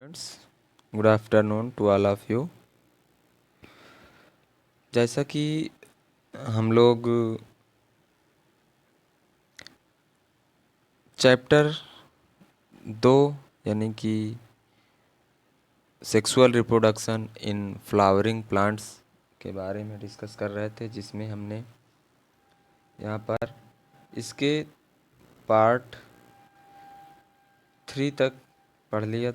Friends, good afternoon to all of you. जैसा कि हम लोग चैप्टर 2 यानी कि sexual reproduction in flowering plants के बारे में डिस्कस कर रहे थे, जिसमें हमने यहाँ पर इसके पार्ट 3 तक पढ़ लिया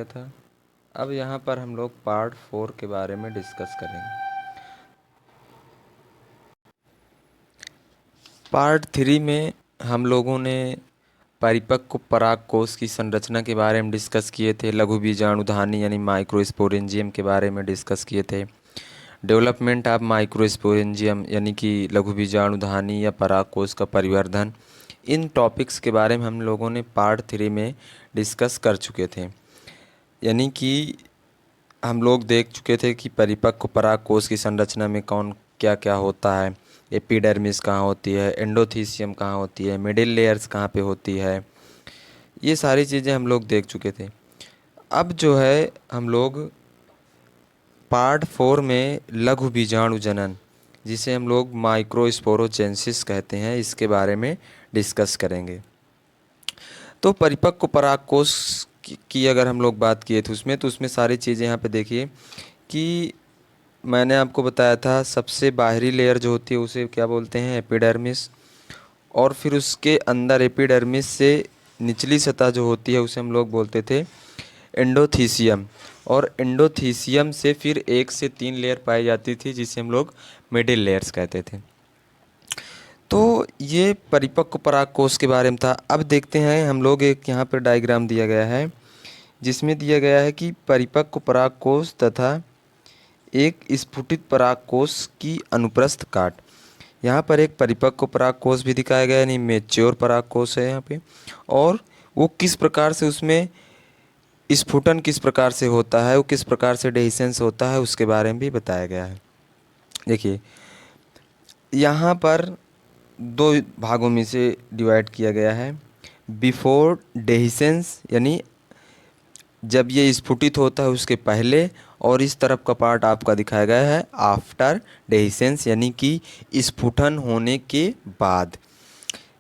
था। अब यहाँ पर हम लोग पार्ट 4 के बारे में डिस्कस करेंगे। पार्ट 3 में हम लोगों ने परिपक्व परागकोश की संरचना के बारे में डिस्कस किए थे, लघु बीजाणुधानी यानी माइक्रोस्पोरेंजियम के बारे में डिस्कस किए थे, डेवलपमेंट ऑफ माइक्रोस्पोरेंजियम यानी कि लघु बीजाणुधानी या परागकोश का परिवर्धन। इन टॉपिक्स के बारे में हम लोगों ने पार्ट 3 में डिस्कस कर चुके थे। यानी कि हम लोग देख चुके थे कि परिपक्व परागकोश की संरचना में कौन क्या क्या होता है, एपिडर्मिस कहाँ होती है, एंडोथीसियम कहाँ होती है, मिडिल लेयर्स कहाँ पे होती है, ये सारी चीज़ें हम लोग देख चुके थे। अब जो है हम लोग पार्ट 4 में लघु बीजाणु जनन, जिसे हम लोग माइक्रोस्पोरोजेनेसिस कहते हैं, इसके बारे में डिस्कस करेंगे। तो परिपक्व परागकोश की अगर हम लोग बात किए थे उसमें सारी चीज़ें यहाँ पे देखिए कि मैंने आपको बताया था सबसे बाहरी लेयर जो होती है उसे क्या बोलते हैं, एपिडर्मिस। और फिर उसके अंदर एपिडर्मिस से निचली सतह जो होती है उसे हम लोग बोलते थे एंडोथीसियम। और एंडोथीसियम से फिर 1 से 3 लेयर पाई जाती थी, जिसे हम लोग मिडिल लेयर्स कहते थे। तो ये परिपक्व परागकोश के बारे में था। अब देखते हैं हम लोग, एक यहाँ पर डायग्राम दिया गया है जिसमें दिया गया है कि परिपक्व परागकोश तथा एक स्फुटित परागकोश की अनुप्रस्थ काट। यहाँ पर एक परिपक्व परागकोश भी दिखाया गया है, यानी मेच्योर परागकोश है यहाँ पे, और वो किस प्रकार से उसमें स्फुटन किस प्रकार से होता है, वो किस प्रकार से डेhiscence होता है, उसके बारे में भी बताया गया है। देखिए यहाँ पर 2 भागों में से डिवाइड किया गया है। बिफोर डेhiscence यानी जब ये स्फुटित होता है उसके पहले, और इस तरफ का पार्ट आपका दिखाया गया है आफ्टर डेhiscence यानी कि स्फुटन होने के बाद।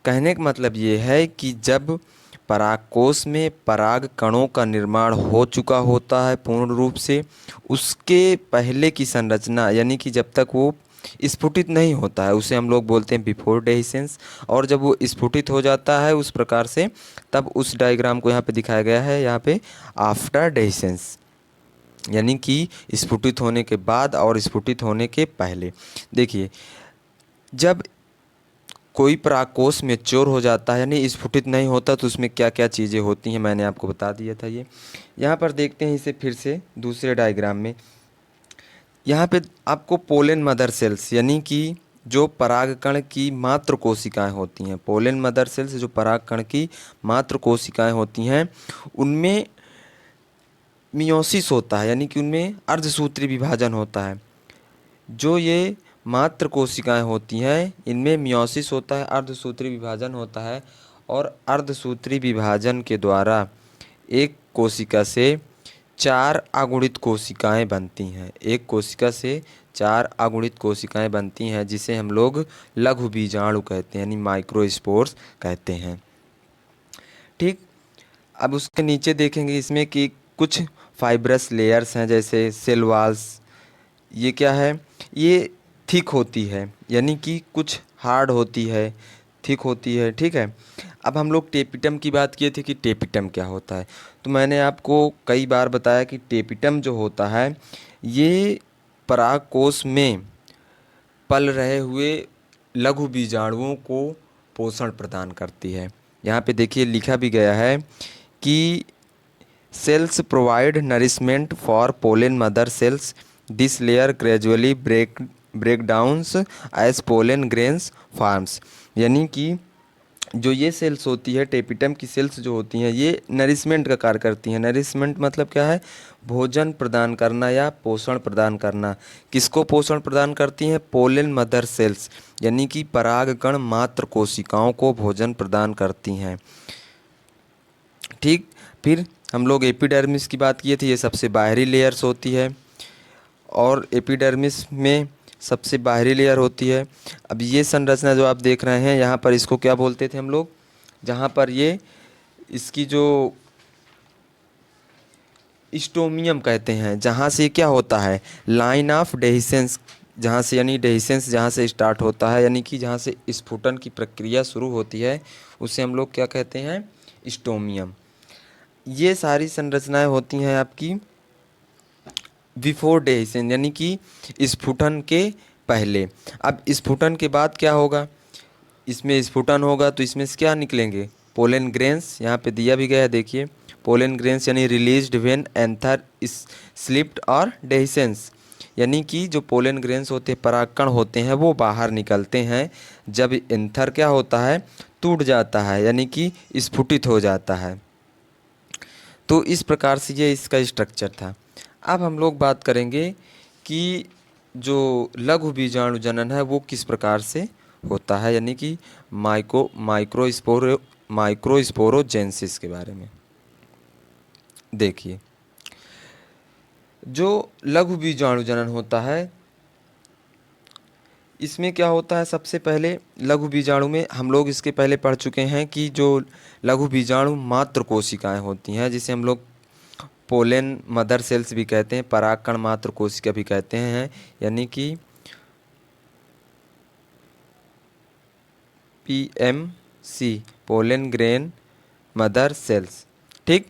कहने का मतलब ये है कि जब परागकोश में पराग कणों का निर्माण हो चुका होता है पूर्ण रूप से, उसके पहले की संरचना यानी कि जब तक वो स्फुटित नहीं होता है उसे हम लोग बोलते हैं बिफोर डेhiscence। और जब वो स्फुटित हो जाता है उस प्रकार से, तब उस डायग्राम को यहाँ पे दिखाया गया है, यहाँ पे आफ्टर डेhiscence यानी कि स्फुटित होने के बाद और स्फुटित होने के पहले। देखिए जब कोई परागकोश मैच्योर हो जाता है यानी स्फुटित नहीं होता, तो उसमें क्या क्या चीज़ें होती हैं मैंने आपको बता दिया था। ये यहाँ पर देखते हैं इसे फिर से दूसरे डायग्राम में। यहाँ पे आपको पोलन मदर सेल्स यानी कि जो परागकण की मात्र कोशिकाएं होती हैं, पोलन मदर सेल्स जो परागकण की मात्र कोशिकाएं होती हैं, उनमें मियोसिस होता है, यानी कि उनमें अर्धसूत्री विभाजन होता है। जो ये मात्र कोशिकाएं होती हैं इनमें मियोसिस होता है, अर्धसूत्री विभाजन होता है, और अर्धसूत्री विभाजन के द्वारा एक कोशिका से 4 अगुणित कोशिकाएं बनती हैं। एक कोशिका से 4 अगुणित कोशिकाएं बनती हैं, जिसे हम लोग लघु बीजाणु कहते हैं, यानी माइक्रोस्पोर्स कहते हैं। ठीक, अब उसके नीचे देखेंगे इसमें कि कुछ फाइब्रस लेयर्स हैं, जैसे सेल वॉल्स। ये क्या है, ये थिक होती है, यानी कि कुछ हार्ड होती है, थिक होती है। ठीक है, अब हम लोग टेपिटम की बात किए थे कि टेपिटम क्या होता है। तो मैंने आपको कई बार बताया कि टेपिटम जो होता है ये परागकोश में पल रहे हुए लघु बीजाणुओं को पोषण प्रदान करती है। यहाँ पे देखिए लिखा भी गया है कि cells provide nourishment for pollen mother cells. This layer gradually breakdowns as pollen grains forms. यानी कि जो ये सेल्स होती है, टेपिटम की सेल्स जो होती हैं, ये नरिशमेंट का कार्य करती हैं। नरिशमेंट मतलब क्या है, भोजन प्रदान करना या पोषण प्रदान करना। किसको पोषण प्रदान करती हैं, पोलन मदर सेल्स यानी कि परागकण मात्र कोशिकाओं को भोजन प्रदान करती हैं। ठीक। फिर हम लोग एपिडर्मिस की बात किए थे, ये सबसे बाहरी लेयर्स होती है और एपिडर्मिस में सबसे बाहरी लेयर होती है। अब ये संरचना जो आप देख रहे हैं यहाँ पर, इसको क्या बोलते थे हम लोग, जहाँ पर ये इसकी जो स्टोमियम कहते हैं, जहाँ से क्या होता है, लाइन ऑफ डेहिसेंस, जहाँ से यानी डेहिसेंस जहाँ से स्टार्ट होता है, यानी कि जहाँ से स्फुटन की प्रक्रिया शुरू होती है, उसे हम लोग क्या कहते हैं, स्टोमियम। ये सारी संरचनाएं होती हैं आपकी बिफोर डेहिसेंस, यानी कि स्फुटन के पहले। अब स्फुटन के बाद क्या होगा, इसमें स्फुटन होगा तो इसमें से क्या निकलेंगे, पोलन ग्रेन्स, यहाँ पे दिया भी गया है देखिए, पोलन ग्रेन्स यानी रिलीज्ड व्हेन एंथर स्लिप्ड और डेहिसेंस, यानी कि जो पोलन ग्रेन्स होते हैं, परागकण होते हैं, वो बाहर निकलते हैं जब एंथर क्या होता है, टूट जाता है, यानी कि स्फुटित हो जाता है। तो इस प्रकार से ये इसका स्ट्रक्चर था। अब हम लोग बात करेंगे कि जो लघु बीजाणु जनन है वो किस प्रकार से होता है, यानी कि माइक्रोस्पोरोजेंसिस के बारे में। देखिए, जो लघु बीजाणु जनन होता है, इसमें क्या होता है, सबसे पहले लघु बीजाणु में हम लोग इसके पहले पढ़ चुके हैं कि जो लघु बीजाणु मात्र कोशिकाएं होती हैं, जिसे हम लोग पोलन मदर सेल्स भी कहते हैं, परागकण मात्र कोशिका भी कहते हैं, यानी कि PMC, pollen grain mother cells. ठीक।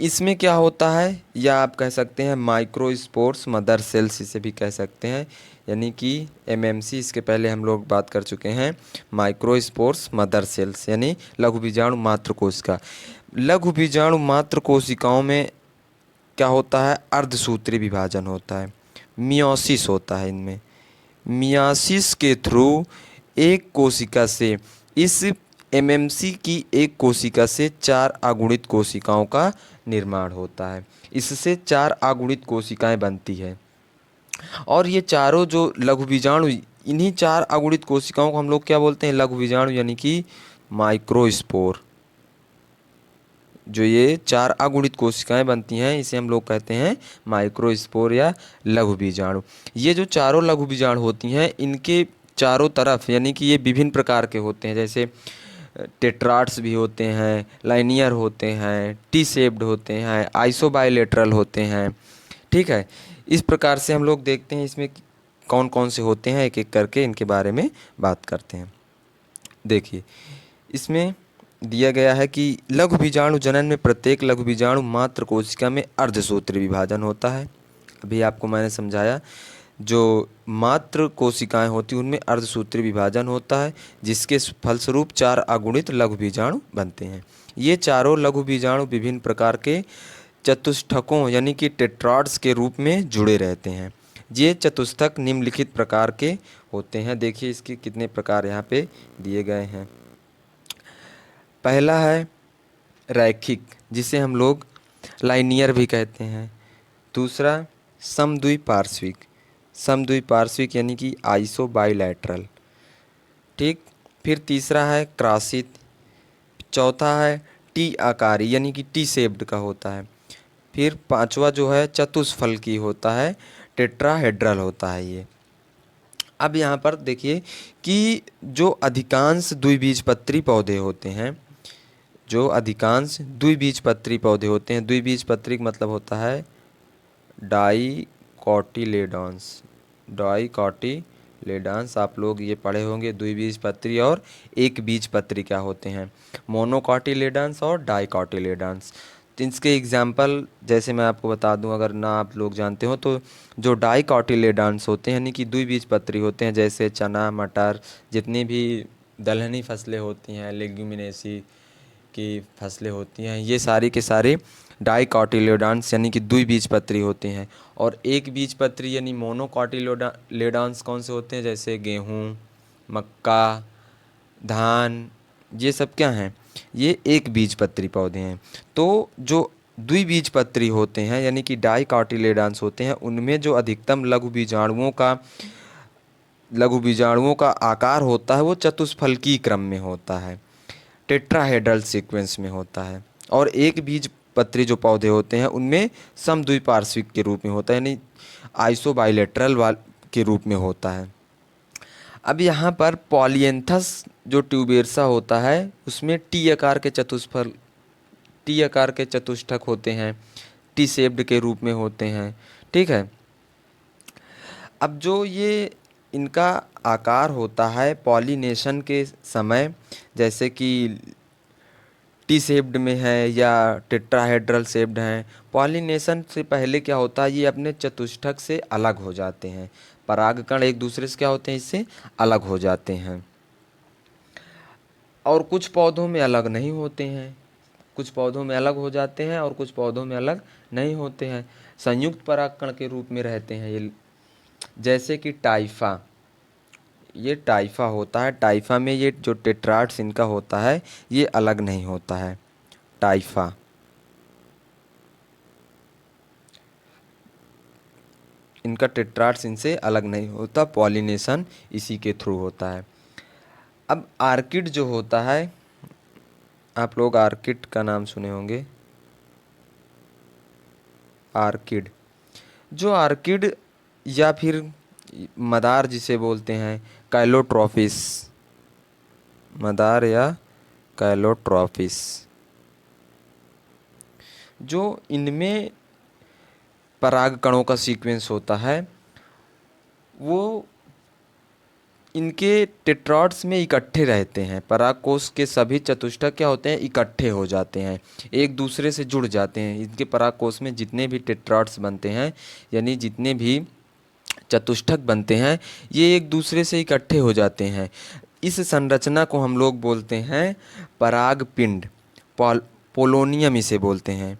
इसमें क्या होता है, या आप कह सकते हैं माइक्रोस्पोर्स मदर सेल्स, इसे भी कह सकते हैं, यानी कि MMC, इसके पहले हम लोग बात कर चुके हैं माइक्रोस्पोर्स मदर सेल्स, यानी लघु बीजाणु मात्र कोशिका। लघु बीजाणु मात्र कोशिकाओं में क्या होता है, अर्धसूत्री विभाजन होता है, मियोसिस होता है इनमें। मियोसिस के थ्रू एक कोशिका से, इस MMC की एक कोशिका से 4 अगुणित कोशिकाओं का निर्माण होता है। इससे 4 अगुणित कोशिकाएं बनती है और ये चारों जो लघु बीजाणु, इन्हीं 4 अगुणित कोशिकाओं को हम लोग क्या बोलते हैं, लघु बीजाणु, यानी कि माइक्रोस्पोर। जो ये 4 अगुणित कोशिकाएं बनती हैं, इसे हम लोग कहते हैं माइक्रोस्पोर या लघु बीजाणु। ये जो चारों लघु बीजाणु होती हैं, इनके चारों तरफ, यानी कि ये विभिन्न प्रकार के होते हैं, जैसे टेट्राड्स भी होते हैं, लाइनियर होते हैं, टी शेप्ड होते हैं, आइसोबाइलेटरल होते हैं। ठीक है, इस प्रकार से हम लोग देखते हैं इसमें कौन कौन से होते हैं, एक एक करके इनके बारे में बात करते हैं। देखिए, इसमें दिया गया है कि लघु बीजाणु जनन में प्रत्येक लघु बीजाणु मात्र कोशिका में अर्धसूत्री विभाजन होता है। अभी आपको मैंने समझाया, जो मात्र कोशिकाएं होती हैं उनमें अर्धसूत्री विभाजन होता है, जिसके फलस्वरूप 4 अगुणित लघु बीजाणु बनते हैं। ये चारों लघु बीजाणु विभिन्न प्रकार के चतुष्टकों, यानी कि टेट्राड्स के रूप में जुड़े रहते हैं। ये चतुष्टक निम्नलिखित प्रकार के होते हैं। देखिए, इसके कितने प्रकार यहाँ पे दिए गए हैं। पहला है रैखिक, जिसे हम लोग लाइनियर भी कहते हैं। दूसरा समद्विपार्श्विक, समद्विपार्श्विक यानी कि आइसोबाइलैटरल। ठीक। फिर तीसरा है क्रासित। चौथा है टी आकारी, यानी कि टी शेप्ड का होता है। फिर पांचवा जो है चतुष्फलकी होता है, टेट्राहेड्रल होता है ये। अब यहाँ पर देखिए कि जो अधिकांश द्विबीजपत्री पौधे होते हैं, जो अधिकांश द्विबीजपत्री पौधे होते हैं, द्विबीजपत्री का मतलब होता है डाइकोटिलेडॉन्स। डाइकोटिलेडॉन्स आप लोग ये पढ़े होंगे, द्विबीजपत्री और एक बीजपत्री क्या होते हैं, मोनोकोटिलेडॉन्स और डाइकोटिलेडॉन्स। तो इसके एग्जाम्पल जैसे मैं आपको बता दूं, अगर ना आप लोग जानते हो तो, जो डाइकोटिलेडॉन्स होते हैं यानी कि द्विबीजपत्री होते हैं, जैसे चना, मटर, जितनी भी दलहनी फसलें होती हैं, लेग्यूमिनेसी की फसलें होती हैं, ये सारी के सारे डाइकोटिलेडॉन्स यानी कि द्विबीजपत्री होते हैं। और एक बीजपत्री यानी मोनोकोटिलेडॉन्स कौन से होते हैं, जैसे गेहूँ, मक्का, धान, ये सब क्या हैं, ये एक बीजपत्री पौधे हैं। तो जो द्विबीजपत्री होते हैं यानी कि डाइकोटिलेडॉन्स होते हैं, उनमें जो अधिकतम लघु बीजाणुओं का आकार होता है वो चतुष्फलकीय क्रम में होता है, टेट्राहेड्रल सीक्वेंस में होता है। और एक बीज पत्री जो पौधे होते हैं उनमें समद्विपार्श्विक के रूप में होता है, यानी आइसोबाइलेटरल वाल के रूप में होता है। अब यहाँ पर पॉलिएंथस जो ट्यूबेरसा होता है उसमें टी आकार के चतुष्टक होते हैं, टी शेप्ड के रूप में होते हैं। ठीक है। अब जो ये इनका आकार होता है पॉलिनेशन के समय, जैसे कि टी शेप्ड में है या टेट्राहेड्रल शेप्ड हैं, पॉलिनेशन से पहले क्या होता है ये अपने चतुष्टक से अलग हो जाते हैं। परागकण एक दूसरे से क्या होते हैं, इससे अलग हो जाते हैं। और कुछ पौधों में अलग नहीं होते हैं, कुछ पौधों में अलग हो जाते हैं और कुछ पौधों में अलग नहीं होते हैं, संयुक्त परागकण के रूप में रहते हैं ये। जैसे कि टाइफा, ये टाइफा होता है, टाइफा में ये जो टेट्राड्स इनका होता है ये अलग नहीं होता है। टाइफा, इनका टेट्राड्स इनसे अलग नहीं होता, पॉलिनेशन इसी के थ्रू होता है। अब आर्किड जो होता है, आप लोग आर्किड का नाम सुने होंगे। आर्किड, जो आर्किड या फिर मदार जिसे बोलते हैं, कैलोट्रॉपिस, मदार या कैलोट्रॉपिस, जो इनमें परागकणों का सीक्वेंस होता है वो इनके टेट्रॉड्स में इकट्ठे रहते हैं। परागकोश के सभी चतुष्टक क्या होते हैं, इकट्ठे हो जाते हैं, एक दूसरे से जुड़ जाते हैं। इनके परागकोश में जितने भी टेट्रॉड्स बनते हैं, यानी जितने भी चतुष्टक बनते हैं, ये एक दूसरे से इकट्ठे हो जाते हैं। इस संरचना को हम लोग बोलते हैं परागपिंड, पोलोनियम इसे बोलते हैं।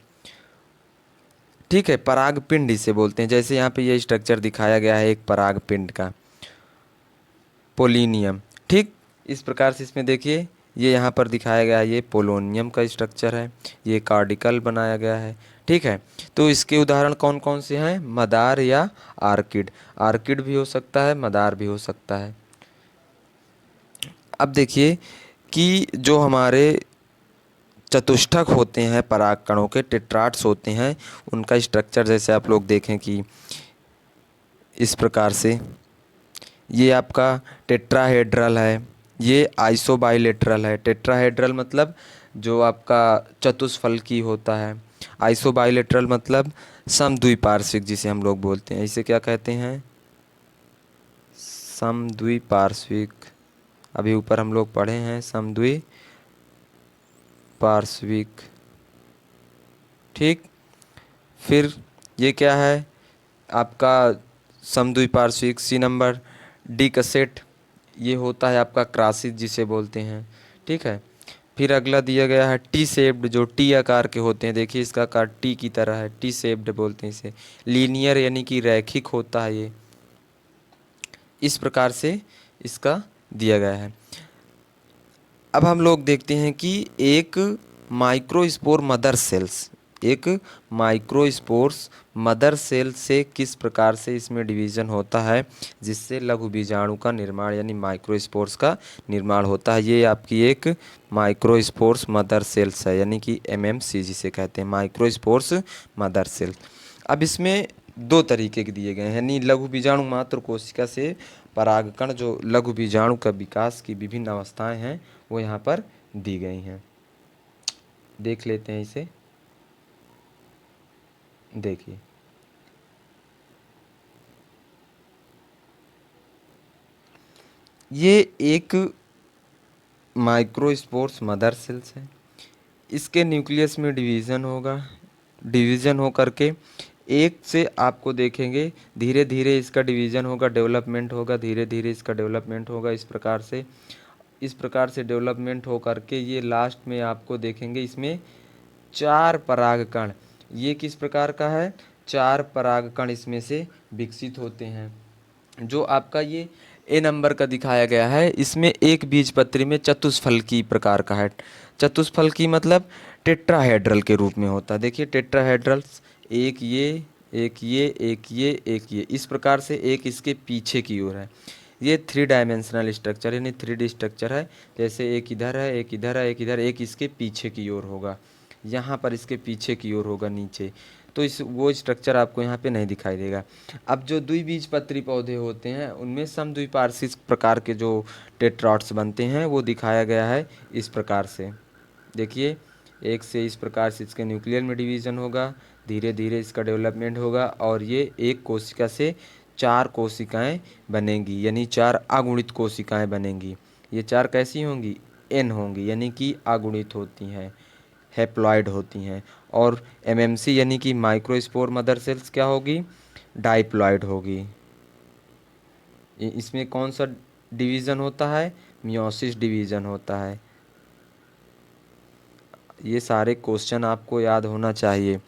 ठीक है, परागपिंड इसे बोलते हैं। जैसे यहाँ पे ये स्ट्रक्चर दिखाया गया है एक परागपिंड का, पोलिनियम। ठीक, इस प्रकार से इसमें देखिए ये यहाँ पर दिखाया गया है, ये पोलोनियम का स्ट्रक्चर है, ये कार्डिकल बनाया गया है। ठीक है, तो इसके उदाहरण कौन कौन से हैं, मदार या आर्किड। आर्किड भी हो सकता है, मदार भी हो सकता है। अब देखिए कि जो हमारे चतुष्टक होते हैं परागकणों के, टेट्राड्स होते हैं, उनका स्ट्रक्चर जैसे आप लोग देखें कि इस प्रकार से ये आपका टेट्राहेड्रल है, ये आइसोबाइलेटरल है। टेट्राहेड्रल मतलब जो आपका चतुष्फलकी होता है, आइसोबाइलेटरल मतलब समद्विपार्श्विक जिसे हम लोग बोलते हैं। इसे क्या कहते हैं, समद्विपार्श्विक। अभी ऊपर हम लोग पढ़े हैं समद्विपार्श्विक। ठीक, फिर ये क्या है आपका समद्विपार्श्विक। सी नंबर डी का सेट, ये होता है आपका क्रासिस जिसे बोलते हैं। ठीक है, फिर अगला दिया गया है टी शेप्ड, जो टी आकार के होते हैं। देखिए इसका आकार टी की तरह है, टी शेप्ड बोलते हैं इसे। लीनियर यानी कि रैखिक होता है ये, इस प्रकार से इसका दिया गया है। अब हम लोग देखते हैं कि एक माइक्रोस्पोर मदर सेल्स, एक माइक्रोस्पोर्स मदर सेल से किस प्रकार से इसमें डिवीज़न होता है जिससे लघु बीजाणु का निर्माण यानी माइक्रोस्पोर्स का निर्माण होता है। ये आपकी एक माइक्रोस्पोर्स मदर सेल्स है, यानी कि एमएमसी जिसे कहते हैं, माइक्रोस्पोर्स मदर सेल। अब इसमें दो तरीके के दिए गए हैं, यानी लघु बीजाणु मात्र कोशिका से परागकण, जो लघु बीजाणु का विकास की विभिन्न अवस्थाएं हैं वो यहाँ पर दी गई हैं। देख लेते हैं इसे। देखिए ये एक माइक्रोस्पोर्स मदर सेल्स है, इसके न्यूक्लियस में डिवीज़न होगा, डिवीज़न हो करके एक से आपको देखेंगे धीरे धीरे इसका डिवीज़न होगा, डेवलपमेंट होगा, धीरे धीरे इसका डेवलपमेंट होगा। इस प्रकार से डेवलपमेंट हो करके ये लास्ट में आपको देखेंगे इसमें 4 परागकण, ये किस प्रकार का है, 4 परागकण इसमें से विकसित होते हैं। जो आपका ये ए नंबर का दिखाया गया है, इसमें एक बीजपत्री में चतुष्फलकी प्रकार का है। चतुष्फलकी मतलब टेट्राहेड्रल के रूप में होता है। देखिए टेट्राहेड्रल्स, एक ये, एक ये, एक ये, एक ये, इस प्रकार से एक इसके पीछे की ओर है। ये 3 डायमेंशनल स्ट्रक्चर यानी 3D स्ट्रक्चर है। जैसे एक इधर है, एक इधर है, एक इधर, एक इसके पीछे की ओर होगा। यहाँ पर इसके पीछे की ओर होगा नीचे, तो इस वो स्ट्रक्चर आपको यहाँ पे नहीं दिखाई देगा। अब जो द्विबीजपत्री पौधे होते हैं उनमें समद्विपार्श्विक प्रकार के जो टेट्राड्स बनते हैं वो दिखाया गया है इस प्रकार से। देखिए, एक से इस प्रकार से इसके न्यूक्लियर में डिवीज़न होगा, धीरे धीरे इसका डेवलपमेंट होगा और ये एक कोशिका से 4 कोशिकाएं बनेंगी, यानी 4 अगुणित कोशिकाएं बनेंगी। ये 4 कैसी होंगी? एन होंगी, यानी कि अगुणित होती हैं, हैप्लॉइड होती हैं। और एमएमसी यानी कि माइक्रोस्पोर मदर सेल्स क्या होगी? डाइप्लॉइड होगी। इसमें कौन सा डिवीज़न होता है? मियोसिस डिवीज़न होता है। ये सारे क्वेश्चन आपको याद होना चाहिए,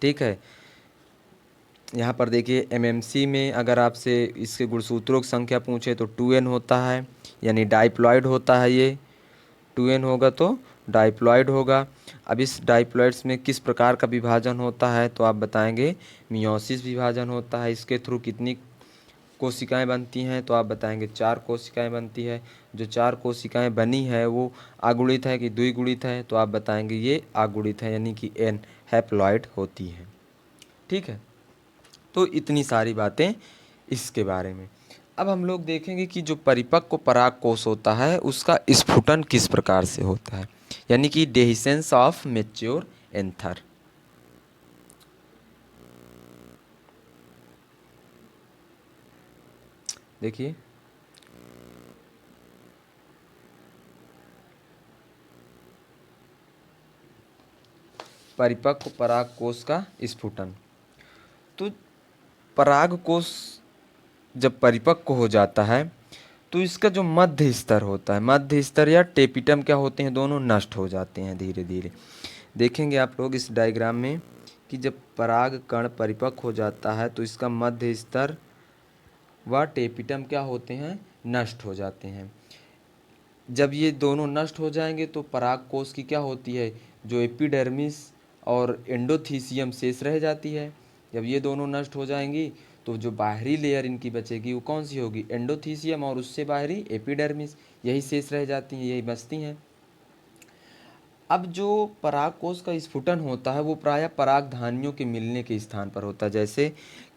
ठीक है। यहाँ पर देखिए, एमएमसी में अगर आपसे इसके गुणसूत्रों की संख्या पूछे तो 2n होता है, यानी डाइप्लॉइड होता है। ये 2n होगा तो डाइप्लॉइड होगा। अब इस डाइप्लॉइड्स में किस प्रकार का विभाजन होता है तो आप बताएंगे मियोसिस विभाजन होता है। इसके थ्रू कितनी कोशिकाएं बनती हैं तो आप बताएंगे 4 कोशिकाएं बनती है। जो 4 कोशिकाएं बनी है वो अगुणित है कि द्विगुणित है तो आप बताएंगे ये अगुणित है, यानी कि एन हैप्लॉइड होती है, ठीक है। तो इतनी सारी बातें इसके बारे में। अब हम लोग देखेंगे कि जो परिपक्व परागकोश होता है उसका स्फुटन किस प्रकार से होता है, यानी कि डेहिसेंस ऑफ मैच्योर एंथर। देखिए, परिपक्व परागकोश का स्फुटन। तो परागकोश जब परिपक्व हो जाता है तो इसका जो मध्य स्तर होता है, मध्य स्तर या टेपिटम क्या होते हैं, दोनों नष्ट हो जाते हैं धीरे धीरे। देखेंगे आप लोग इस डायग्राम में कि जब पराग कण परिपक्व हो जाता है तो इसका मध्य स्तर व टेपिटम क्या होते हैं, नष्ट हो जाते हैं। जब ये दोनों नष्ट हो जाएंगे तो परागकोश की क्या होती है, जो एपिडर्मिस और एंडोथीसियम शेष रह जाती है। जब ये दोनों नष्ट हो जाएंगी तो जो बाहरी लेयर इनकी बचेगी वो कौन सी होगी, एंडोथीसियम, और उससे बाहरी एपिडर्मिस, यही शेष रह जाती हैं, यही बचती हैं। अब जो परागकोश का स्फुटन होता है वो प्रायः परागधानियों के मिलने के स्थान पर होता है। जैसे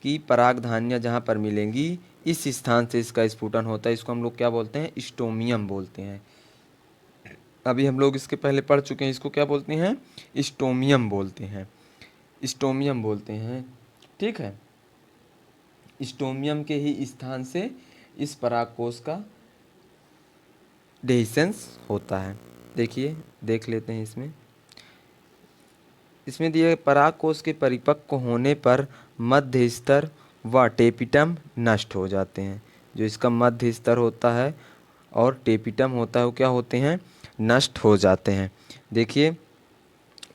कि परागधानियाँ जहाँ पर मिलेंगी इस स्थान से इसका स्फुटन होता है। इसको हम लोग क्या बोलते हैं, स्टोमियम बोलते हैं। अभी हम लोग इसके पहले पढ़ चुके हैं, इसको क्या बोलते हैं, स्टोमियम बोलते हैं, स्टोमियम बोलते हैं, ठीक है। स्टोमियम के ही स्थान से इस परागकोश का डेहिसेंस होता है। देखिए, देख लेते हैं इसमें। इसमें दिए परागकोश के परिपक्व होने पर मध्य स्तर व टेपिटम नष्ट हो जाते हैं। जो इसका मध्य स्तर होता है और टेपिटम होता है वो क्या होते हैं, नष्ट हो जाते हैं। देखिए,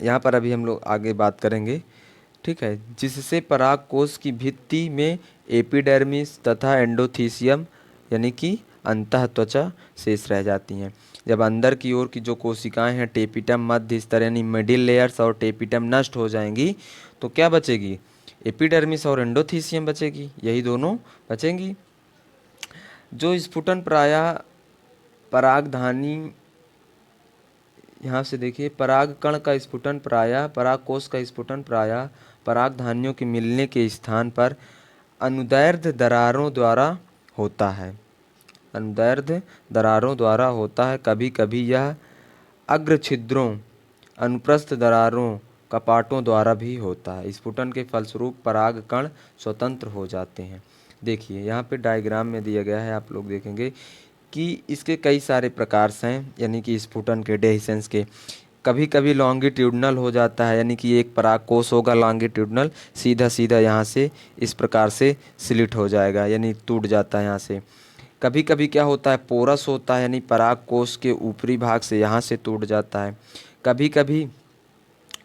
यहाँ पर अभी हम लोग आगे बात करेंगे, ठीक है। जिससे परागकोश की भित्ति में एपिडर्मिस तथा एंडोथीसियम यानी कि अंतः त्वचा शेष रह जाती हैं। जब अंदर की ओर की जो कोशिकाएं हैं, टेपिटम, मध्य स्तर यानी मिडिल लेयर्स और टेपिटम नष्ट हो जाएंगी तो क्या बचेगी, एपिडर्मिस और एंडोथीसियम बचेगी, यही दोनों बचेंगी। जो स्फुटन प्रायः परागधानी, यहाँ से देखिए, पराग कण का स्फुटन प्रायः, परागकोश का स्फुटन प्रायः परागधानियों के मिलने के स्थान पर अनुदैर्ध्य दरारों द्वारा होता है, अनुदैर्ध्य दरारों द्वारा होता है। कभी कभी यह अग्र छिद्रों, अनुप्रस्थ दरारों, कपाटों द्वारा भी होता है। स्फुटन के फलस्वरूप पराग कण स्वतंत्र हो जाते हैं। देखिए, यहाँ पे डायग्राम में दिया गया है, आप लोग देखेंगे कि इसके कई सारे प्रकार हैं, यानी कि स्फुटन के, डेहिसेंस के। कभी कभी लॉन्गिट्यूडनल हो जाता है, यानी कि एक परागकोश होगा लॉन्गिट्यूडनल, सीधा सीधा यहाँ से इस प्रकार से स्लिट हो जाएगा, यानी टूट जाता है यहाँ से। कभी कभी क्या होता है, पोरस होता है, यानी परागकोश के ऊपरी भाग से यहाँ से टूट जाता है। कभी कभी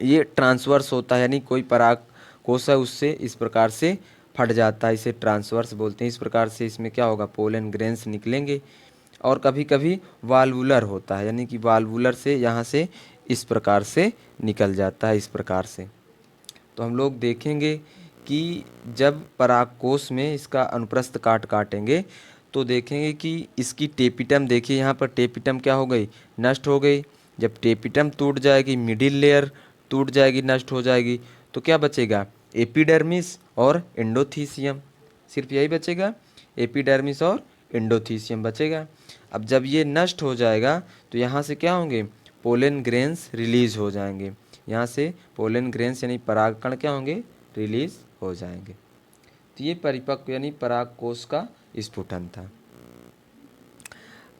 ये ट्रांसवर्स होता है, यानी कोई परागकोश है उससे इस प्रकार से फट जाता है, इसे ट्रांसवर्स बोलते हैं। इस प्रकार से इसमें क्या होगा, पोलन ग्रेन्स निकलेंगे। और कभी कभी वाल्वुलर होता है, यानी कि वाल्वुलर से यहाँ से इस प्रकार से निकल जाता है, इस प्रकार से। तो हम लोग देखेंगे कि जब परागकोश में इसका अनुप्रस्थ काटेंगे तो देखेंगे कि इसकी टेपिटम, देखिए यहाँ पर टेपिटम क्या हो गई, नष्ट हो गई। जब टेपिटम टूट जाएगी, मिडिल लेयर टूट जाएगी, नष्ट हो जाएगी, तो क्या बचेगा? एपिडर्मिस और एंडोथीसियम, सिर्फ यही बचेगा, एपिडर्मिस और एंडोथीसियम बचेगा। अब जब ये नष्ट हो जाएगा तो यहाँ से क्या होंगे? पोलन ग्रेन्स रिलीज हो जाएंगे। यहाँ से पोलन ग्रेन्स यानी परागकण क्या होंगे? रिलीज हो जाएंगे। तो ये परिपक्व यानी परागकोश का स्फुटन था।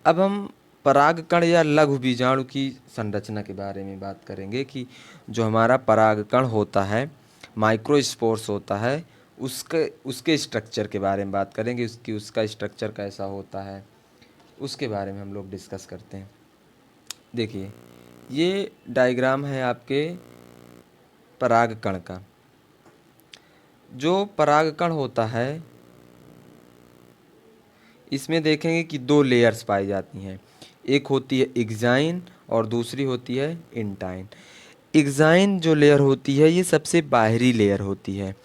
अब हम परागकण या लघु बीजाणु की संरचना के बारे में बात करेंगे कि जो हमारा परागकण होता है, माइक्रोस्पोर्स होता है, उसके स्ट्रक्चर के बारे में बात करेंगे, उसका स्ट्रक्चर कैसा होता है उसके बारे में हम लोग डिस्कस करते हैं। देखिए, ये डायग्राम है आपके परागकण का। जो परागकण होता है इसमें देखेंगे कि दो लेयर्स पाई जाती हैं, एक होती है एक्साइन और दूसरी होती है इंटाइन। एक्साइन जो लेयर होती है ये सबसे बाहरी लेयर होती है।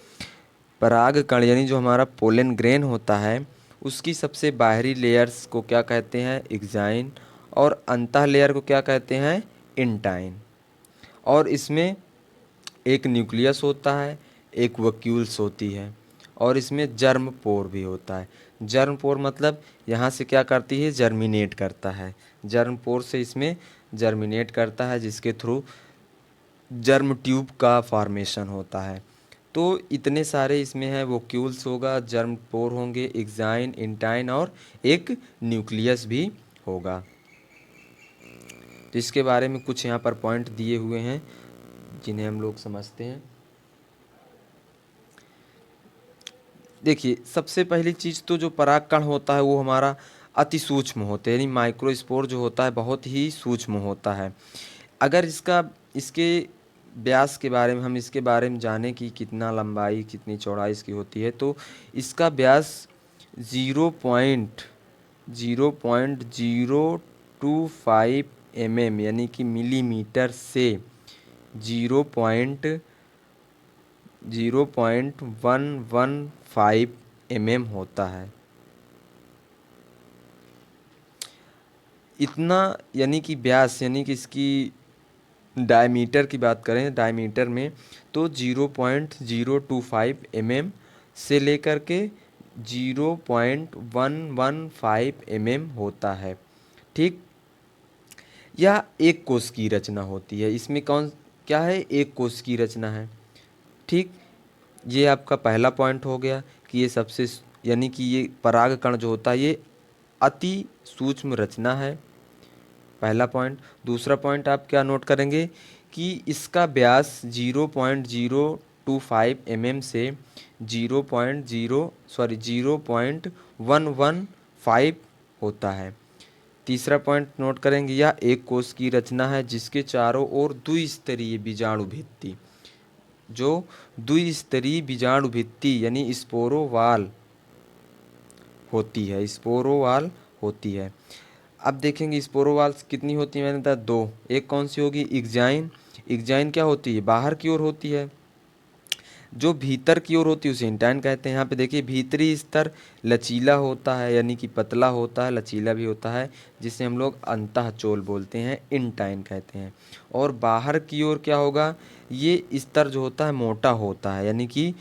परागकण यानी जो हमारा पोलन ग्रेन होता है उसकी सबसे बाहरी लेयर्स को क्या कहते हैं? एक्साइन। और अंतः लेयर को क्या कहते हैं? इंटाइन। और इसमें एक न्यूक्लियस होता है, एक वैक्यूल्स होती है, और इसमें जर्म पोर भी होता है। जर्म पोर मतलब यहाँ से क्या करती है? जर्मिनेट करता है। जर्म पोर से इसमें जर्मिनेट करता है, जिसके थ्रू जर्म ट्यूब का फॉर्मेशन होता है। तो इतने सारे इसमें है, वोक्यूल्स होगा, जर्म पोर होंगे, एक्साइन, इंटाइन और एक न्यूक्लियस भी होगा। तो इसके बारे में कुछ यहाँ पर पॉइंट दिए हुए हैं जिन्हें हम लोग समझते हैं। देखिए, सबसे पहली चीज़ तो जो परागकण होता है वो हमारा अति सूक्ष्म होते हैं, यानी माइक्रोस्पोर जो होता है बहुत ही सूक्ष्म होता है। अगर इसके व्यास के बारे में हम इसके बारे में जाने कि कितना लंबाई कितनी चौड़ाई इसकी होती है, तो इसका व्यास 0.025 mm यानी कि मिलीमीटर से 0.115 mm होता है। इतना यानी कि व्यास, यानी कि इसकी डायमीटर की बात करें, डायमीटर में तो 0.025 mm से लेकर के 0.115 mm होता है। ठीक, यह एक कोश की रचना होती है। इसमें क्या है? एक कोश की रचना है। ठीक, ये आपका पहला पॉइंट हो गया कि ये सबसे यानी कि ये परागकण जो होता है ये अति सूक्ष्म रचना है, पहला पॉइंट। दूसरा पॉइंट आप क्या नोट करेंगे कि इसका व्यास 0.025 mm से 0.115 होता है। तीसरा पॉइंट नोट करेंगे, यह एक कोश की रचना है जिसके चारों ओर द्विस्तरीय बीजाणु भित्ति, जो द्विस्तरीय बीजाणु भित्ति यानी स्पोरोवाल होती है, स्पोरोवाल होती है। अब देखेंगे स्पोरोवाल्स कितनी होती है, मैंने बताया दो। एक कौन सी होगी? एक्साइन। एक्साइन क्या होती है? बाहर की ओर होती है। जो भीतर की ओर होती है उसे इंटाइन कहते हैं। यहाँ पे देखिए, भीतरी स्तर लचीला होता है, यानी कि पतला होता है, लचीला भी होता है, जिसे हम लोग अंतःचोल बोलते हैं, इंटाइन कहते हैं। और बाहर की ओर क्या होगा? ये स्तर जो होता है मोटा होता है, यानी कि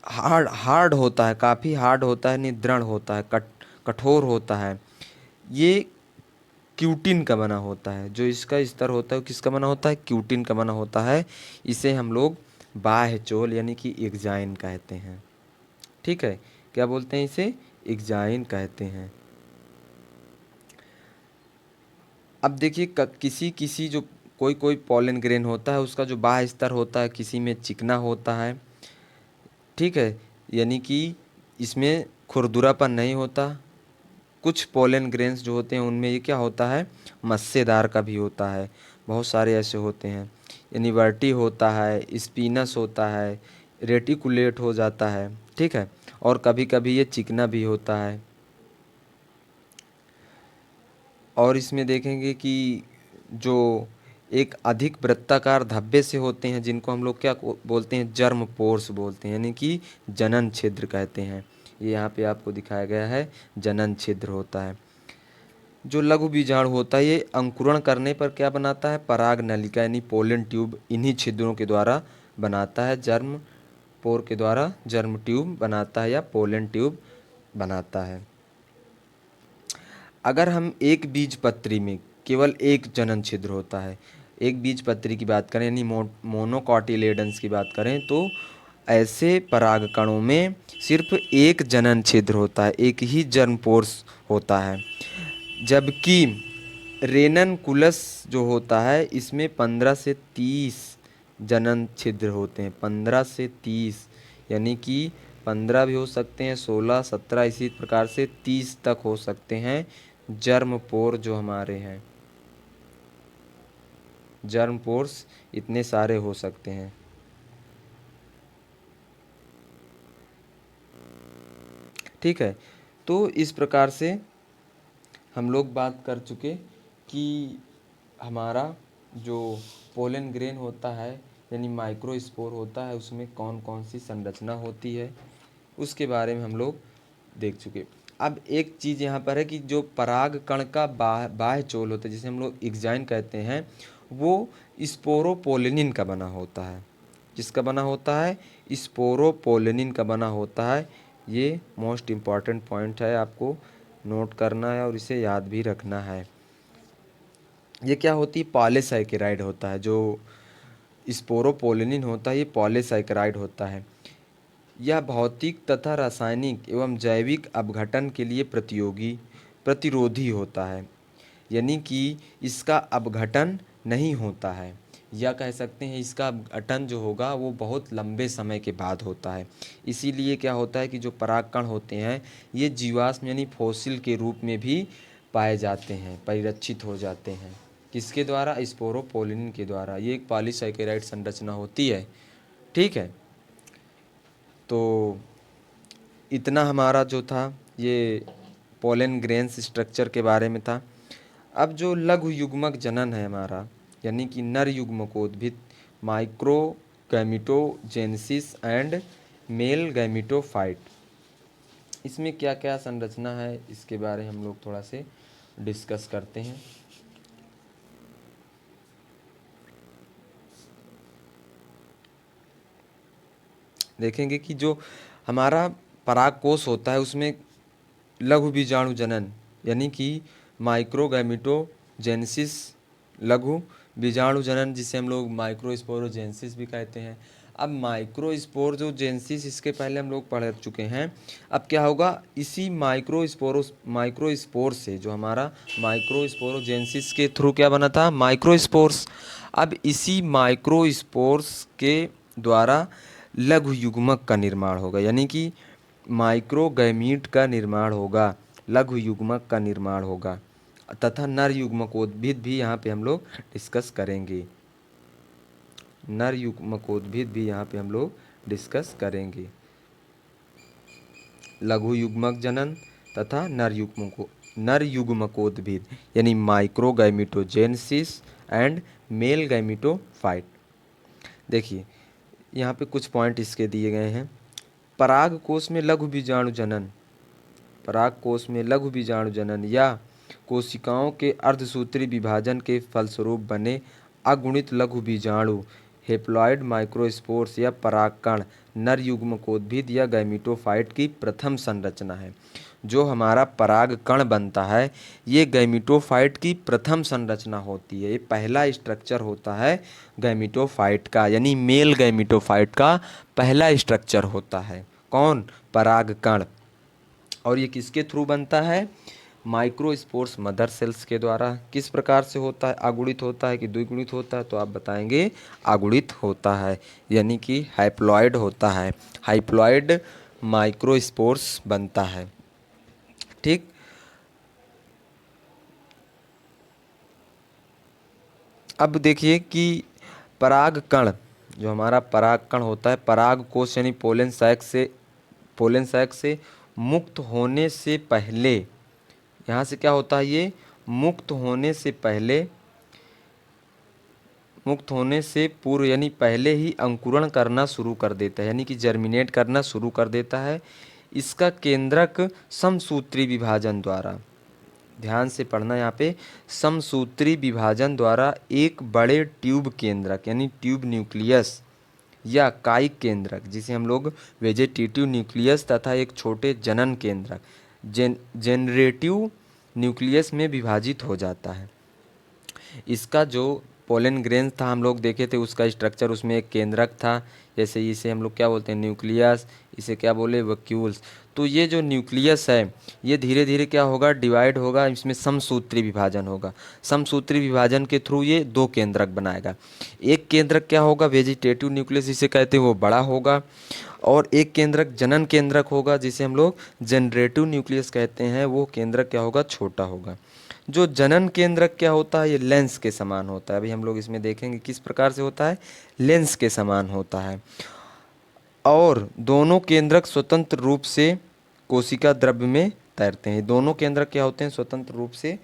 हार्ड होता है, काफ़ी हार्ड होता है, निद्रण होता है, कठोर होता है। ये क्यूटिन का बना होता है। जो इसका स्तर होता है वो किसका बना होता है? क्यूटिन का बना होता है। इसे हम लोग बाह्य चोल यानी कि एक्साइन कहते हैं। ठीक है, क्या बोलते हैं इसे? एक्साइन कहते हैं। अब देखिए, किसी किसी जो कोई कोई पॉलन ग्रेन होता है उसका जो बाह्य स्तर होता है किसी में चिकना होता है। ठीक है, यानी कि इसमें खुरदुरापन नहीं होता। कुछ पोलन ग्रेन्स जो होते हैं उनमें ये क्या होता है? मस्सेदार का भी होता है। बहुत सारे ऐसे होते हैं, यानी वर्टी होता है, स्पिनस होता है, रेटिकुलेट हो जाता है। ठीक है, और कभी कभी ये चिकना भी होता है। और इसमें देखेंगे कि जो एक अधिक वृत्ताकार धब्बे से होते हैं जिनको हम लोग क्या बोलते हैं? जर्म पोर्स बोलते हैं, यानी कि जनन छिद्र कहते हैं। ये यहाँ पे आपको दिखाया गया है, जनन छिद्र होता है। जो लघु बीजाणु होता है ये अंकुरण करने पर क्या बनाता है, पराग नलिका यानी पोलन ट्यूब इन्हीं छिद्रों के द्वारा बनाता है, जर्म पोर के द्वारा जर्म ट्यूब बनाता है या पोलन ट्यूब बनाता है। अगर हम एक बीजपत्री में केवल एक जनन छिद्र होता है, एक बीजपत्री की बात करें यानी मोनोकॉटिलेडन्स की बात करें, तो ऐसे परागकणों में सिर्फ एक जनन छिद्र होता है, एक ही जर्म पोर्स होता है। जबकि रेननकुलस जो होता है इसमें 15 से 30 जनन छिद्र होते हैं, 15 से 30, यानी कि 15 भी हो सकते हैं, 16, 17, इसी प्रकार से 30 तक हो सकते हैं जर्म पोर जो हमारे हैं, जर्म पोर्स इतने सारे हो सकते हैं। ठीक है, तो इस प्रकार से हम लोग बात कर चुके कि हमारा जो पोलन ग्रेन होता है यानी माइक्रोस्पोर होता है उसमें कौन कौन सी संरचना होती है उसके बारे में हम लोग देख चुके। अब एक चीज़ यहाँ पर है कि जो पराग कण का बाह्य चोल होता है जिसे हम लोग एक्जाइन कहते हैं, वो स्पोरोपोलिनिन का बना होता है। जिसका बना होता है, स्पोरोपोलिनिन का बना होता है। ये मोस्ट इम्पॉर्टेंट पॉइंट है, आपको नोट करना है और इसे याद भी रखना है। ये क्या होती है, पॉलीसैकेराइड होता है। जो स्पोरोपोलिनिन होता है ये पॉलीसैकेराइड होता है। यह भौतिक तथा रासायनिक एवं जैविक अपघटन के लिए प्रतिरोधी होता है, यानी कि इसका अपघटन नहीं होता है, या कह सकते हैं इसका अपघटन जो होगा वो बहुत लंबे समय के बाद होता है। इसीलिए क्या होता है कि जो परागकण होते हैं ये जीवाश्म यानी फॉसिल के रूप में भी पाए जाते हैं, परिरक्षित हो जाते हैं। किसके द्वारा, स्पोरोपोलिन के द्वारा। ये एक पॉलीसैकेराइड संरचना होती है। ठीक है, तो इतना हमारा जो था ये पोलन ग्रेन्स स्ट्रक्चर के बारे में था। अब जो लघु युग्मक जनन है हमारा, यानी कि नर युग्मकोद्भिद, micro gametogenesis and male gametophyte, इसमें क्या क्या संरचना है इसके बारे में हम लोग थोड़ा से डिस्कस करते हैं। देखेंगे कि जो हमारा परागकोश होता है उसमें लघु बीजाणु जनन यानी कि माइक्रोगैमिटोजेनेसिस, लघु बीजाणु जनन जिसे हम लोग माइक्रोस्पोरोजेनेसिस भी कहते हैं। अब माइक्रोस्पोरोजेनेसिस इसके पहले हम लोग पढ़ चुके हैं। अब क्या होगा, इसी माइक्रोस्पोर से जो हमारा माइक्रोस्पोरोजेनेसिस के थ्रू क्या बना था, माइक्रोस्पोर्स। अब इसी माइक्रोस्पोर्स के द्वारा लघु युग्मक का निर्माण होगा, यानी कि माइक्रोगैमीट का निर्माण होगा, लघु युग्मक का निर्माण होगा, तथा नर युग्मकोद्भिद भी यहाँ पे हम लोग डिस्कस करेंगे। नर युग्मकोद्भिद भी यहाँ पे हम लोग डिस्कस करेंगे। लघु युग्मक जनन तथा नर युग्मकोद्भिद यानी माइक्रोगैमिटोजेनेसिस एंड मेल गैमिटोफाइट। देखिए यहाँ पे कुछ पॉइंट इसके दिए गए हैं। परागकोश में लघु बीजाणु जनन, परागकोश में लघु बीजाणु जनन या कोशिकाओं के अर्धसूत्री विभाजन के फलस्वरूप बने अगुणित लघु बीजाणु हेप्लॉइड माइक्रोस्पोर्स या परागकण नर युग्मकोद्भिद या गैमिटोफाइट की प्रथम संरचना है। जो हमारा परागकण बनता है ये गैमिटोफाइट की प्रथम संरचना होती है। ये पहला स्ट्रक्चर होता है गैमिटोफाइट का, यानी मेल गैमिटोफाइट का पहला स्ट्रक्चर होता है। कौन, परागकण। और ये किसके थ्रू बनता है, माइक्रोस्पोर्स मदर सेल्स के द्वारा। किस प्रकार से होता है, अगुणित होता है कि द्विगुणित होता है, तो आप बताएंगे अगुणित होता है, यानी कि हाइप्लॉइड होता है। हाइप्लॉइड माइक्रोस्पोर्स बनता है। ठीक, अब देखिए कि परागकण, जो हमारा परागकण होता है, परागकोश यानी पोलन साइक से मुक्त होने से पहले, यहाँ से क्या होता है, ये मुक्त होने से पूर्व यानी पहले ही अंकुरण करना शुरू कर देता है, यानी कि जर्मिनेट करना शुरू कर देता है। इसका केंद्रक समसूत्री विभाजन द्वारा, ध्यान से पढ़ना यहाँ पे, समसूत्री विभाजन द्वारा एक बड़े ट्यूब केंद्रक यानी ट्यूब न्यूक्लियस या कायिक केंद्रक, जिसे हम लोग वेजिटेटिव न्यूक्लियस, तथा एक छोटे जनन केंद्रक जेनरेटिव न्यूक्लियस में विभाजित हो जाता है। इसका जो पोलन ग्रेन्स था हम लोग देखे थे, उसका स्ट्रक्चर, उसमें एक केंद्रक था, जैसे इसे हम लोग क्या बोलते हैं, न्यूक्लियस, इसे क्या बोले, वैक्यूल्स। तो ये जो न्यूक्लियस है ये धीरे धीरे क्या होगा, डिवाइड होगा, इसमें समसूत्री विभाजन होगा। समसूत्री विभाजन के थ्रू ये दो केंद्रक बनाएगा। एक केंद्रक क्या होगा, वेजिटेटिव न्यूक्लियस जिसे कहते हैं, वो बड़ा होगा, और एक केंद्रक जनन केंद्रक होगा जिसे हम लोग जनरेटिव न्यूक्लियस कहते हैं, वो केंद्रक क्या होगा, छोटा होगा। जो जनन केंद्रक क्या होता है, ये लेंस के समान होता है। अभी हम लोग इसमें देखेंगे किस प्रकार से होता है, लेंस के समान होता है। और दोनों केंद्रक स्वतंत्र रूप से कोशिका द्रव्य में तैरते हैं। दोनों केंद्रक क्या होते हैं, स्वतंत्र रूप से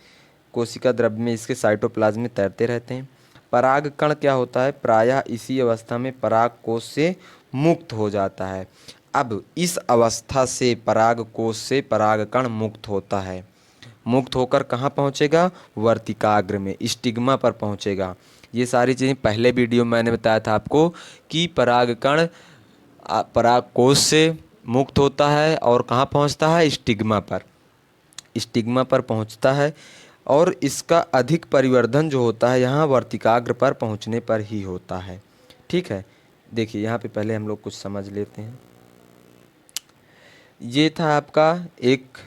कोशिका द्रव्य में, इसके साइटोप्लाज्म में तैरते रहते हैं। परागकण क्या होता है, प्रायः इसी अवस्था में पराग कोश से मुक्त हो जाता है। अब इस अवस्था से पराग कोश से परागकण मुक्त होता है। मुक्त होकर कहाँ पहुँचेगा, वर्तिकाग्र में, स्टिग्मा पर पहुँचेगा। ये सारी चीज़ें पहले वीडियो में मैंने बताया था आपको कि परागकण परागकोश से मुक्त होता है और कहाँ पहुँचता है, स्टिग्मा पर। स्टिग्मा पर पहुँचता है और इसका अधिक परिवर्धन जो होता है यहाँ वर्तिकाग्र पर पहुँचने पर ही होता है। ठीक है, देखिए यहाँ पे पहले हम लोग कुछ समझ लेते हैं। ये था आपका एक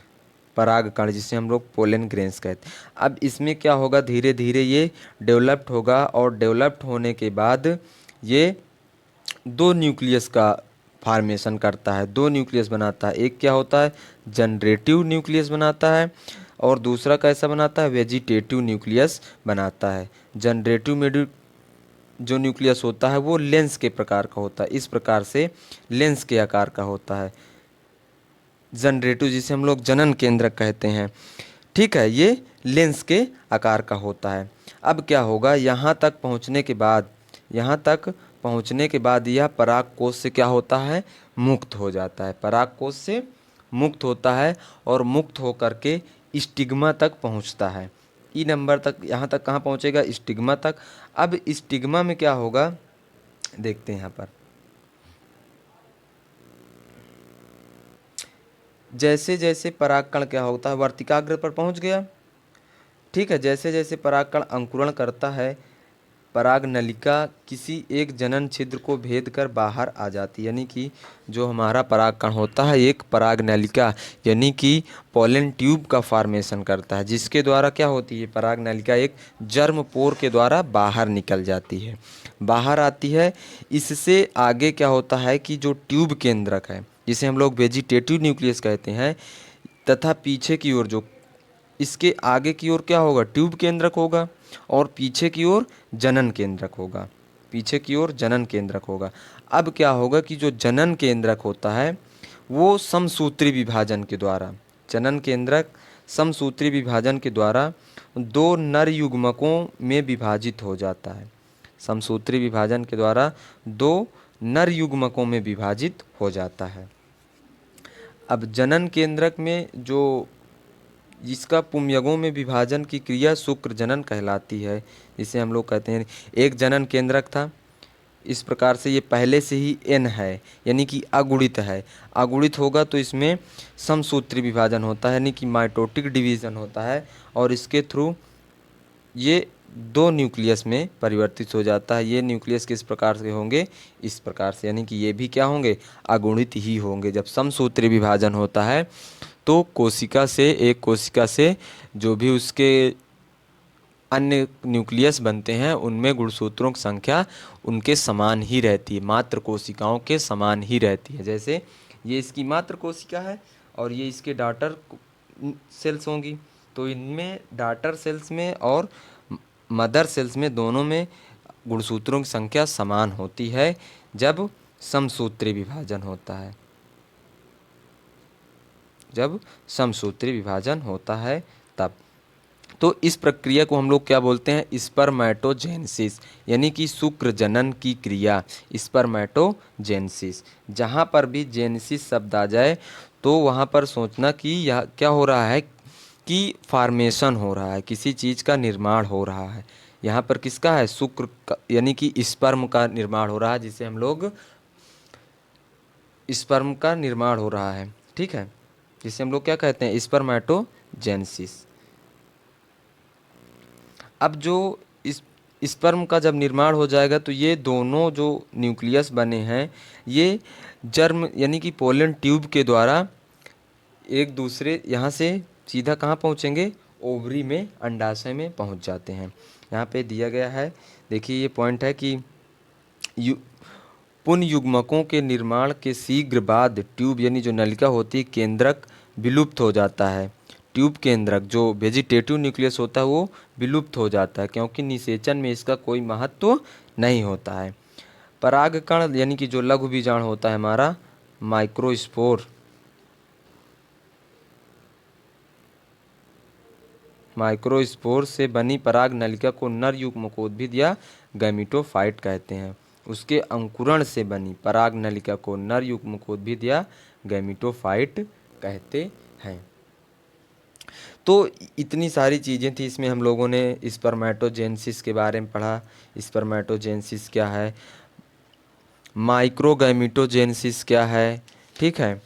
परागकण जिसे हम लोग पोलन ग्रेन्स कहते हैं। अब इसमें क्या होगा, धीरे धीरे ये डेवलप्ड होगा, और डेवलप्ड होने के बाद ये दो न्यूक्लियस का फॉर्मेशन करता है, दो न्यूक्लियस बनाता है। एक क्या होता है, जनरेटिव न्यूक्लियस बनाता है, और दूसरा कैसा बनाता है, वेजिटेटिव न्यूक्लियस बनाता है। जनरेटिव में जो न्यूक्लियस होता है वो लेंस के प्रकार का होता है, इस प्रकार से लेंस के आकार का होता है। जनरेटिव जिसे हम लोग जनन केंद्रक कहते हैं, ठीक है, ये लेंस के आकार का होता है। अब क्या होगा, यहाँ तक पहुँचने के बाद, यहाँ तक पहुँचने के बाद यह परागकोश से क्या होता है, मुक्त हो जाता है। परागकोश से मुक्त होता है और मुक्त होकर के स्टिग्मा तक पहुँचता है। ई नंबर तक, यहाँ तक कहाँ पहुँचेगा, स्टिग्मा तक। अब स्टिग्मा में क्या होगा, देखते हैं यहाँ पर। जैसे जैसे परागकण क्या होता है, वर्तिकाग्र पर पहुँच गया, ठीक है। जैसे जैसे परागकण अंकुरण करता है, पराग नलिका किसी एक जनन छिद्र को भेद कर बाहर आ जाती है। यानी कि जो हमारा परागकण होता है एक पराग नलिका यानी कि पोलन ट्यूब का फॉर्मेशन करता है, जिसके द्वारा क्या होती है, पराग नलिका एक जर्म पोर के द्वारा बाहर निकल जाती है, बाहर आती है। इससे आगे क्या होता है कि जो ट्यूब केंद्रक है जिसे हम लोग वेजिटेटिव न्यूक्लियस कहते हैं, तथा पीछे की ओर जो इसके आगे की ओर क्या होगा, ट्यूब केंद्रक होगा, और पीछे की ओर जनन केंद्रक होगा, पीछे की ओर जनन केंद्रक होगा। अब क्या होगा कि जो जनन केंद्रक होता है वो समसूत्री विभाजन के द्वारा, जनन केंद्रक समसूत्री विभाजन के द्वारा दो नर युग्मकों में विभाजित हो जाता है। समसूत्री विभाजन के द्वारा दो नर युग्मकों में विभाजित हो जाता है। अब जनन केंद्रक में जो जिसका पुंयगों में विभाजन की क्रिया शुक्र जनन कहलाती है, जिसे हम लोग कहते हैं एक जनन केंद्रक था। इस प्रकार से ये पहले से ही एन है यानी कि अगुणित है, अगुणित होगा तो इसमें समसूत्री विभाजन होता है यानी कि माइटोटिक डिवीज़न होता है, और इसके थ्रू ये दो न्यूक्लियस में परिवर्तित हो जाता है। ये न्यूक्लियस किस प्रकार से होंगे, इस प्रकार से, यानी कि ये भी क्या होंगे, अगुणित ही होंगे। जब समसूत्री विभाजन होता है तो कोशिका से, एक कोशिका से जो भी उसके अन्य न्यूक्लियस बनते हैं उनमें गुणसूत्रों की संख्या उनके समान ही रहती है, मात्र कोशिकाओं के समान ही रहती है। जैसे ये इसकी मात्र कोशिका है और ये इसके डॉटर सेल्स होंगी, तो इनमें डॉटर सेल्स में और मदर सेल्स में दोनों में गुणसूत्रों की संख्या समान होती है जब समसूत्री विभाजन होता है, जब समसूत्री विभाजन होता है तब। तो इस प्रक्रिया को हम लोग क्या बोलते हैं, स्पर्मेटोजेनेसिस, यानी कि शुक्र जनन की क्रिया, स्पर्मेटोजेनेसिस। जहाँ पर भी जेनेसिस शब्द आ जाए तो वहाँ पर सोचना कि यह क्या हो रहा है, की फॉर्मेशन हो रहा है, किसी चीज़ का निर्माण हो रहा है। यहाँ पर किसका है, शुक्र का, यानी कि स्पर्म का निर्माण हो रहा है, जिसे हम लोग स्पर्म का निर्माण हो रहा है, ठीक है, जिसे हम लोग क्या कहते हैं, स्पर्मेटोजेनेसिस। अब जो इस स्पर्म का जब निर्माण हो जाएगा तो ये दोनों जो न्यूक्लियस बने हैं ये जर्म यानी कि पोलन ट्यूब के द्वारा एक दूसरे यहाँ से सीधा कहाँ पहुँचेंगे, ओवरी में, अंडाशय में पहुँच जाते हैं। यहाँ पे दिया गया है, देखिए ये पॉइंट है कि यु पुनयुग्मकों के निर्माण के शीघ्र बाद ट्यूब यानी जो नलिका होती है, केंद्रक विलुप्त हो जाता है। ट्यूब केंद्रक जो वेजिटेटिव न्यूक्लियस होता है वो विलुप्त हो जाता है, क्योंकि निषेचन में इसका कोई महत्व नहीं होता है। परागकण यानी कि जो लघु बीजाणु होता है हमारा, माइक्रोस्पोर, माइक्रोस्पोर से बनी पराग नलिका को नर युग्मकोद्भिद या गैमीटोफाइट कहते हैं। उसके अंकुरण से बनी पराग नलिका को नर युग्मकोद्भिद या गैमीटोफाइट कहते हैं। तो इतनी सारी चीज़ें थी इसमें, हम लोगों ने स्पर्मेटोजेनेसिस के बारे में पढ़ा, स्पर्मेटोजेनेसिस क्या है, माइक्रोगैमीटोजेनेसिस क्या है, ठीक है।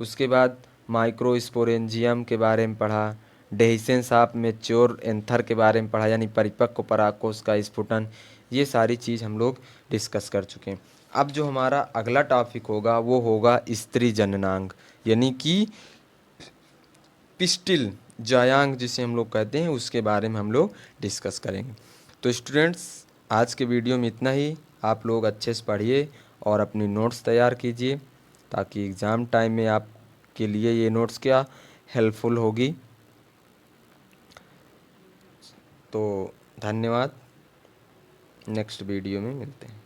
उसके बाद माइक्रोस्पोरेंजियम के बारे में पढ़ा, डेहिसेंस ऑफ मैच्योर एंथर के बारे में पढ़ा, यानी परिपक्व परागकोश का स्फुटन। ये सारी चीज़ हम लोग डिस्कस कर चुके हैं। अब जो हमारा अगला टॉपिक होगा वो होगा स्त्री जननांग, यानी कि पिस्टिल जायांग जिसे हम लोग कहते हैं, उसके बारे में हम लोग डिस्कस करेंगे। तो स्टूडेंट्स, आज के वीडियो में इतना ही। आप लोग अच्छे से पढ़िए और अपनी नोट्स तैयार कीजिए, ताकि एग्ज़ाम टाइम में आपके लिए ये नोट्स क्या हेल्पफुल होगी। तो धन्यवाद, नेक्स्ट वीडियो में मिलते हैं।